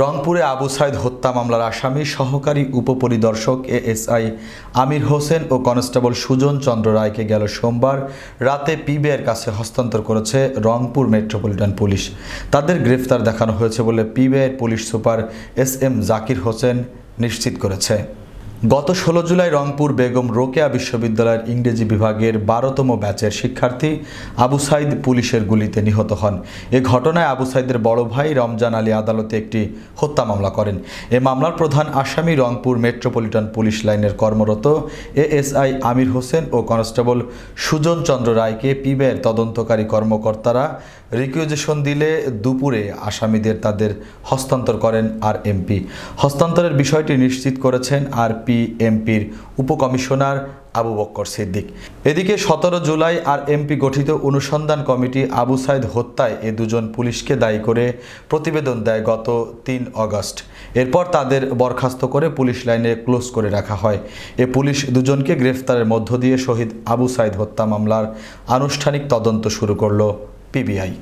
রংপুরে আবু সাইদ হত্যা মামলার আসামি সহকারী উপপরিদর্শক এএসআই আমির হোসেন ও কনস্টেবল সুজন চন্দ্র রায়কে গেল সোমবার রাতে পিবিআইয়ের কাছে হস্তান্তর করেছে রংপুর মেট্রোপলিটন পুলিশ। তাদের গ্রেফতার দেখানো হয়েছে বলে পিবিআইয়ের police super SM Zakir Hossain নিশ্চিত করেছে। গত ১৬ জুলাই রংপুর বেগম রোকেয়া বিশ্ববিদ্যালয়ের ইংরেজি বিভাগের ১২তম ব্যাচের শিক্ষার্থী আবু সাইদ পুলিশের গুলিতে নিহত হন। এ ঘটনায় আবু সাইদের বড় ভাই রমজান আলী আদালতে একটি হত্যা মামলা করেন। এ মামলার প্রধান আসামি রংপুর মেট্রোপলিটন পুলিশ লাইনের কর্মরত এএসআই আমির হোসেন ও কনস্টেবল সুজন চন্দ্র রায়কে পিবিআইয়ের তদন্তকারী কর্মকর্তারা রিকুইজিশন দিলে দুপুরে আসামিদের তাদের হস্তান্তর করেন আরএমপি। হস্তান্তরের বিষয়টি নিশ্চিত করেছেন আরপিএমপির উপকমিশনার আবু বক্কর সিদ্দিক। এদিকে ১৭ জুলাই আরএমপি গঠিত অনুসন্ধান কমিটি আবু সাইদ হত্যায় এ দুজন পুলিশকে দায়ী করে প্রতিবেদন দেয় গত ৩ আগস্ট। এরপর তাদের বরখাস্ত করে পুলিশ লাইনে ক্লোজ করে রাখা হয়। এ পুলিশ দুজনকে গ্রেফতারের মধ্য দিয়ে শহীদ আবু সাইদ হত্যা মামলার আনুষ্ঠানিক তদন্ত শুরু করল পিবিআই।